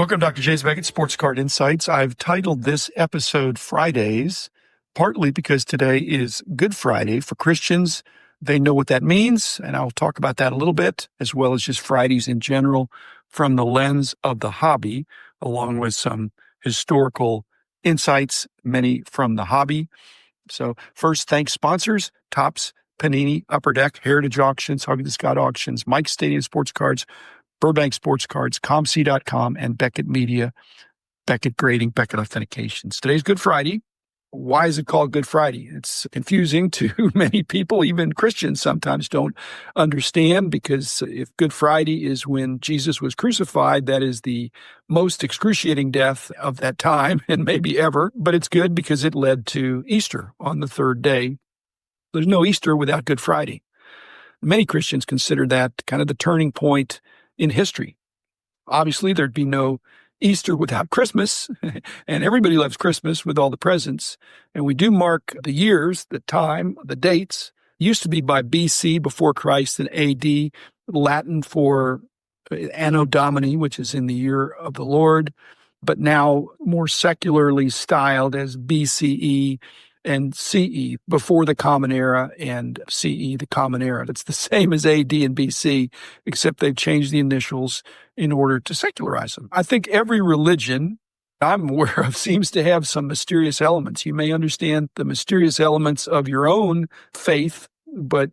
Welcome, Dr. Jay's Beckett, Sports Card Insights. I've titled this episode Fridays, partly because today is Good Friday. For Christians, they know what that means, and I'll talk about that a little bit, as well as just Fridays in general from the lens of the hobby, along with some historical insights, many from the hobby. So first, thanks sponsors, Topps, Panini, Upper Deck, Heritage Auctions, Huggy the Scott Auctions, Mike's Stadium Sports Cards, Burbank Sports Cards, ComC.com, and Beckett Media, Beckett Grading, Beckett Authentications. Today's Good Friday. Why is it called Good Friday? It's confusing to many people. Even Christians sometimes don't understand, because if Good Friday is when Jesus was crucified, that is the most excruciating death of that time and maybe ever. But it's good because it led to Easter on the third day. There's no Easter without Good Friday. Many Christians consider that kind of the turning point in history. Obviously, there'd be no Easter without Christmas, and everybody loves Christmas with all the presents. And we do mark the years, the time, the dates. It used to be by BC, before Christ, and AD, Latin for Anno Domini, which is in the year of the Lord, but now more secularly styled as BCE and CE, before the Common Era, and CE, the Common Era. It's the same as AD and BC, except they've changed the initials in order to secularize them. I think every religion I'm aware of seems to have some mysterious elements. You may understand the mysterious elements of your own faith, but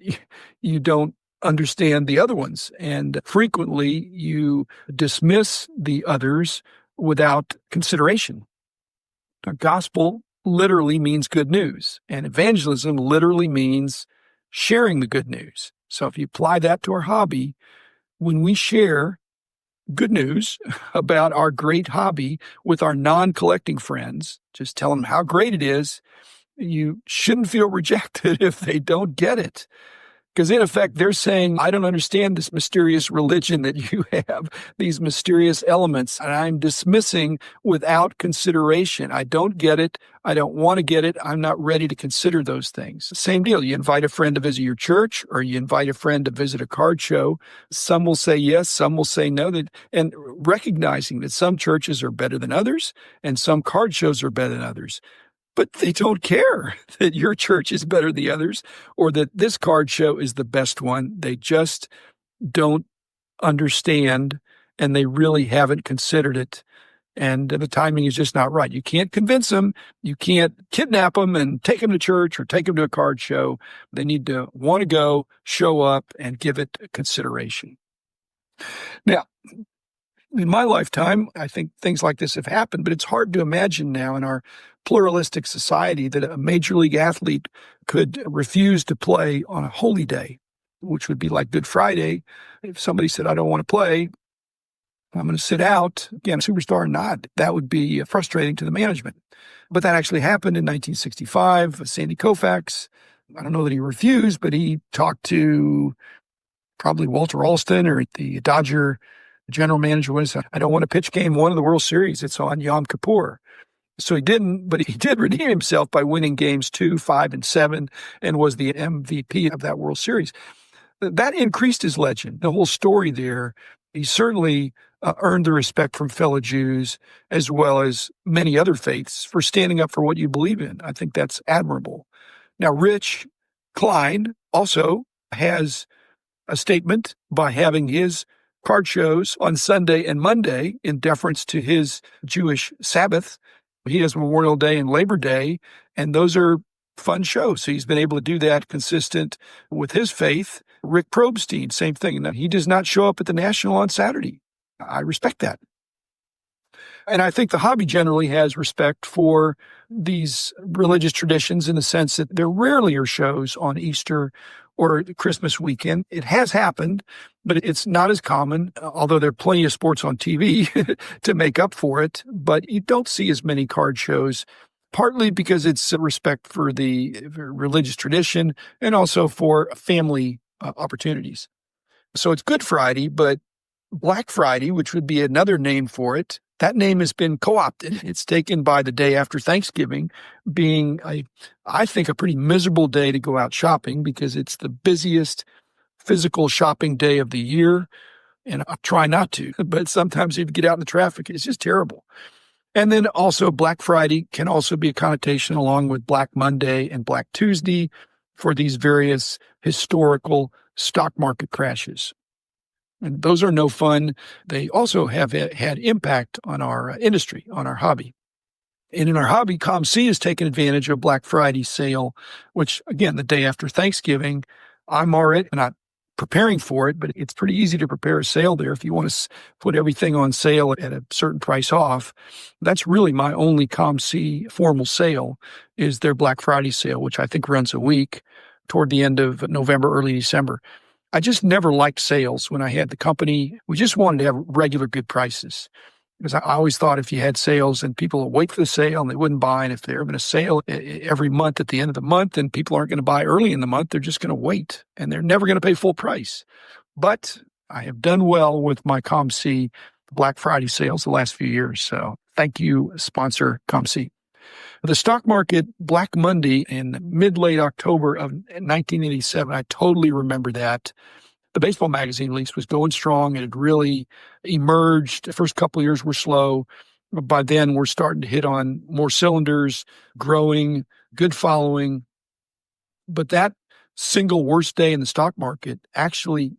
you don't understand the other ones. And frequently you dismiss the others without consideration. The gospel literally means good news, and evangelism literally means sharing the good news. So if you apply that to our hobby, when we share good news about our great hobby with our non-collecting friends, just tell them how great it is, you shouldn't feel rejected if they don't get it. Because in effect, they're saying, I don't understand this mysterious religion that you have, these mysterious elements, and I'm dismissing without consideration. I don't get it. I don't want to get it. I'm not ready to consider those things. Same deal. You invite a friend to visit your church, or you invite a friend to visit a card show. Some will say yes, some will say no. And recognizing that some churches are better than others, and some card shows are better than others. But they don't care that your church is better than the others, or that this card show is the best one. They just don't understand, and they really haven't considered it. And the timing is just not right. You can't convince them. You can't kidnap them and take them to church or take them to a card show. They need to want to go, show up, and give it consideration. Now, in my lifetime, I think things like this have happened, but it's hard to imagine now in our pluralistic society that a major league athlete could refuse to play on a holy day, which would be like Good Friday. If somebody said, I don't want to play, I'm going to sit out, again, superstar or not, that would be frustrating to the management. But that actually happened in 1965. Sandy Koufax, I don't know that he refused, but he talked to probably Walter Alston or the Dodger general manager, was, I don't want to pitch game one of the World Series. It's on Yom Kippur. So he didn't, but he did redeem himself by winning games 2, 5, and 7, and was the MVP of that World Series. That increased his legend, the whole story there. He certainly earned the respect from fellow Jews, as well as many other faiths, for standing up for what you believe in. I think that's admirable. Now, Rich Klein also has a statement by having his card shows on Sunday and Monday in deference to his Jewish Sabbath. He has Memorial Day and Labor Day, and those are fun shows. So he's been able to do that consistent with his faith. Rick Probstein, same thing. Now, he does not show up at the National on Saturday. I respect that. And I think the hobby generally has respect for these religious traditions in the sense that there rarely are shows on Easter or Christmas weekend. It has happened, but it's not as common, although there are plenty of sports on TV to make up for it. But you don't see as many card shows, partly because it's respect for the religious tradition and also for family opportunities. So it's Good Friday, but Black Friday, which would be another name for it, that name has been co-opted. It's taken by the day after Thanksgiving, being, I think, a pretty miserable day to go out shopping because it's the busiest physical shopping day of the year. And I try not to, but sometimes if you get out in the traffic, it's just terrible. And then also Black Friday can also be a connotation along with Black Monday and Black Tuesday for these various historical stock market crashes. And those are no fun. They also have had impact on our industry, on our hobby. And in our hobby, ComC has taken advantage of Black Friday sale, which again, the day after Thanksgiving, I'm already not preparing for it, but it's pretty easy to prepare a sale there. If you want to put everything on sale at a certain price off, that's really my only ComC formal sale is their Black Friday sale, which I think runs a week toward the end of November, early December. I just never liked sales when I had the company. We just wanted to have regular good prices. Because I always thought if you had sales and people would wait for the sale and they wouldn't buy, and if they're having a sale every month at the end of the month and people aren't going to buy early in the month, they're just going to wait and they're never going to pay full price. But I have done well with my ComC Black Friday sales the last few years. So thank you, sponsor ComC. The stock market Black Monday in mid-late October of 1987, I totally remember that. The baseball magazine, at least, was going strong. It had really emerged. The first couple of years were slow. By then, we're starting to hit on more cylinders, growing, good following. But that single worst day in the stock market actually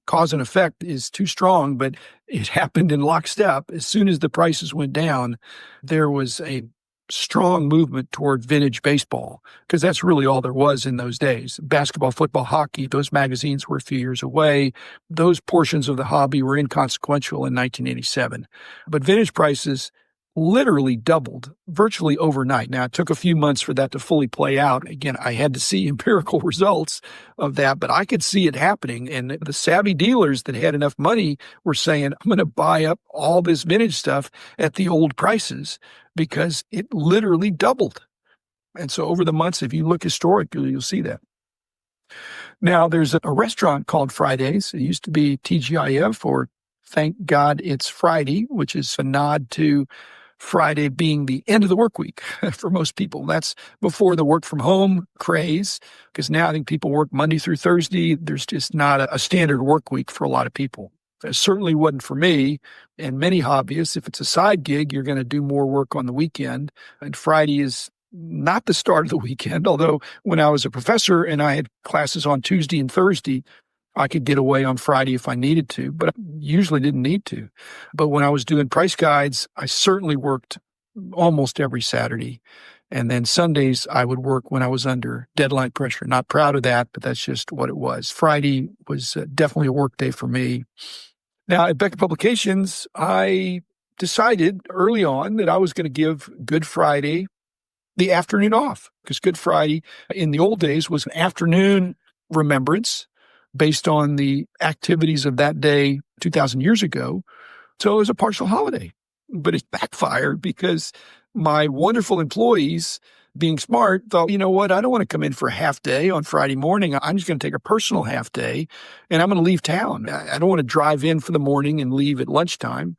cause and effect is too strong, but it happened in lockstep. As soon as the prices went down, there was a strong movement toward vintage baseball, because that's really all there was in those days. Basketball, football, hockey, those magazines were a few years away. Those portions of the hobby were inconsequential in 1987. But vintage prices literally doubled virtually overnight. Now, it took a few months for that to fully play out. Again, I had to see empirical results of that, but I could see it happening. And the savvy dealers that had enough money were saying, I'm going to buy up all this vintage stuff at the old prices because it literally doubled. And so over the months, if you look historically, you'll see that. Now, there's a restaurant called Fridays. It used to be TGIF, or Thank God It's Friday, which is a nod to Friday being the end of the work week for most people. That's before the work from home craze, because now I think people work Monday through Thursday. There's just not a standard work week for a lot of people. It certainly wasn't for me and many hobbyists. If it's a side gig, you're going to do more work on the weekend. And Friday is not the start of the weekend, although when I was a professor and I had classes on Tuesday and Thursday, I could get away on Friday if I needed to, but I usually didn't need to. But when I was doing price guides, I certainly worked almost every Saturday. And then Sundays, I would work when I was under deadline pressure. Not proud of that, but that's just what it was. Friday was definitely a work day for me. Now, at Beckett Publications, I decided early on that I was going to give Good Friday the afternoon off, because Good Friday in the old days was an afternoon remembrance based on the activities of that day 2,000 years ago. So it was a partial holiday, but it backfired because my wonderful employees, being smart, thought, you know what, I don't want to come in for a half day on Friday morning. I'm just going to take a personal half day and I'm going to leave town. I don't want to drive in for the morning and leave at lunchtime.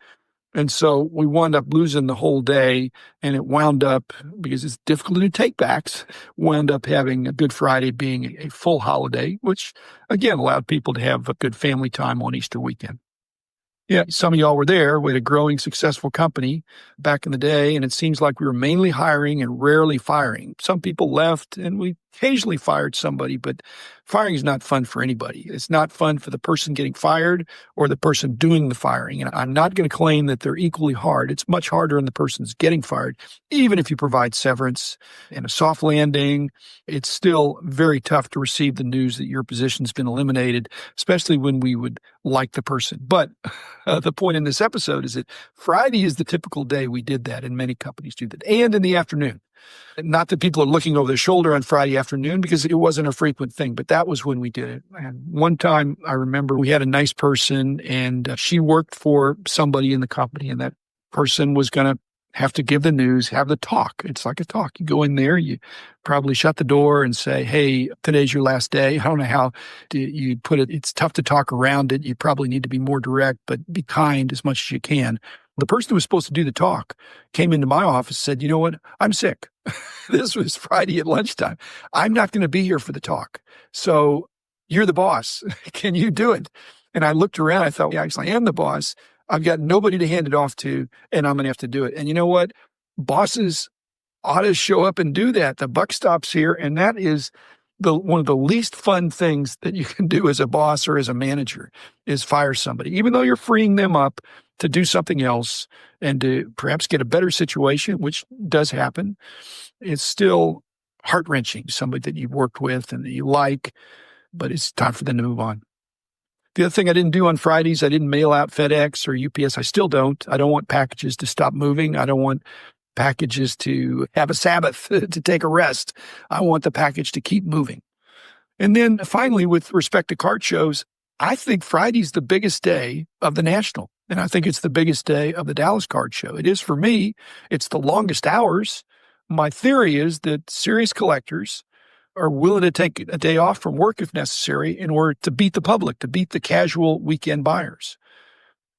And so we wound up losing the whole day, and it wound up, because it's difficult to do take-backs, wound up having a Good Friday being a full holiday, which, again, allowed people to have a good family time on Easter weekend. Yeah, some of y'all were there. We had a growing, successful company back in the day, and it seems like we were mainly hiring and rarely firing. Some people left, and we occasionally fired somebody, but firing is not fun for anybody. It's not fun for the person getting fired or the person doing the firing. And I'm not going to claim that they're equally hard. It's much harder on the person's getting fired. Even if you provide severance and a soft landing, it's still very tough to receive the news that your position's been eliminated, especially when we would like the person. But the point in this episode is that Friday is the typical day we did that, and many companies do that, and in the afternoon. Not that people are looking over their shoulder on Friday afternoon, because it wasn't a frequent thing, but that was when we did it. And one time I remember we had a nice person, and she worked for somebody in the company, and that person was going to have to give the news, have the talk. It's like a talk. You go in there, you probably shut the door and say, hey, today's your last day. I don't know how you put it. It's tough to talk around it. You probably need to be more direct, but be kind as much as you can. The person who was supposed to do the talk came into my office and said, you know what? I'm sick. This was Friday at lunchtime. I'm not going to be here for the talk. So you're the boss. Can you do it? And I looked around, I thought, yeah, actually, I am the boss. I've got nobody to hand it off to, and I'm going to have to do it. And you know what? Bosses ought to show up and do that. The buck stops here, and that is one of the least fun things that you can do as a boss or as a manager is fire somebody, even though you're freeing them up to do something else and to perhaps get a better situation, which does happen. It's still heart-wrenching, somebody that you've worked with and that you like, but it's time for them to move on. The other thing I didn't do on Fridays, I didn't mail out FedEx or UPS. I still don't. I don't want packages to stop moving. I don't want packages to have a Sabbath, to take a rest. I want the package to keep moving. And then finally, with respect to card shows, I think Friday's the biggest day of the National. And I think it's the biggest day of the Dallas Card Show. It is for me. It's the longest hours. My theory is that serious collectors are willing to take a day off from work if necessary in order to beat the public, to beat the casual weekend buyers.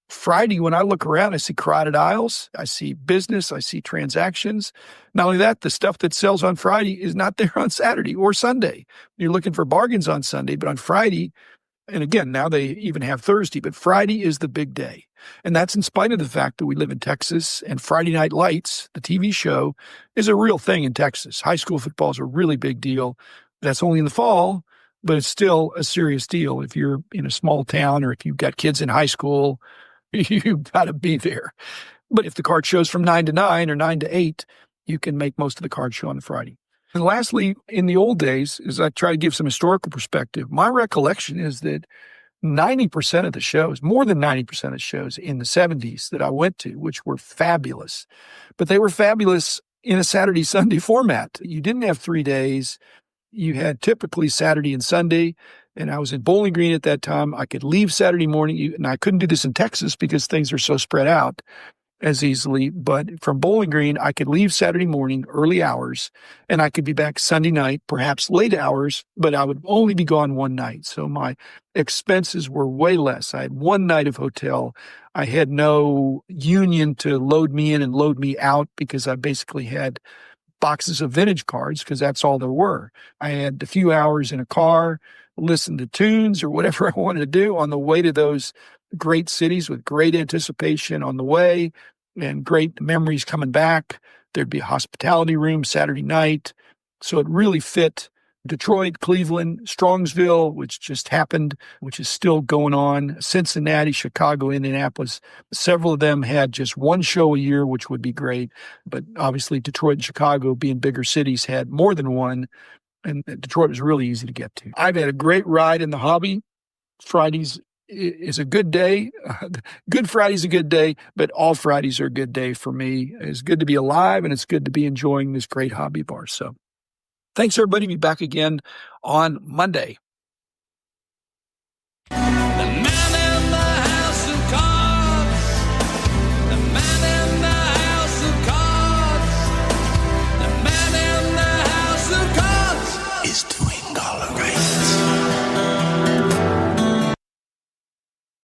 Friday, when I look around, I see crowded aisles, I see business, I see transactions. Not only that, the stuff that sells on Friday is not there on Saturday or Sunday. You're looking for bargains on Sunday, but on Friday, and again, now they even have Thursday, but Friday is the big day. And that's in spite of the fact that we live in Texas and Friday Night Lights, the TV show, is a real thing in Texas. High school football is a really big deal. That's only in the fall, but it's still a serious deal. If you're in a small town or if you've got kids in high school, you've got to be there. But if the card show's from 9 to 9 or 9 to 8, you can make most of the card show on Friday. And lastly, in the old days, as I try to give some historical perspective, my recollection is that 90% of the shows, more than 90% of shows in the 70s that I went to, which were fabulous, but they were fabulous in a Saturday, Sunday format. You didn't have 3 days. You had typically Saturday and Sunday, and I was in Bowling Green at that time. I could leave Saturday morning, and I couldn't do this in Texas because things are so spread out as easily, but from Bowling Green, I could leave Saturday morning, early hours, and I could be back Sunday night, perhaps late hours, but I would only be gone one night. So my expenses were way less. I had one night of hotel. I had no union to load me in and load me out because I basically had boxes of vintage cards because that's all there were. I had a few hours in a car, listen to tunes or whatever I wanted to do on the way to those great cities with great anticipation on the way and great memories coming back. There'd be a hospitality room Saturday night. So it really fit Detroit, Cleveland, Strongsville, which just happened, which is still going on, Cincinnati, Chicago, Indianapolis. Several of them had just one show a year, which would be great. But obviously Detroit and Chicago, being bigger cities, had more than one. And Detroit was really easy to get to. I've had a great ride in the hobby. Fridays is a good day. Good Friday's a good day, but all Fridays are a good day for me. It's good to be alive, and it's good to be enjoying this great hobby bar. So thanks, everybody. Be back again on Monday.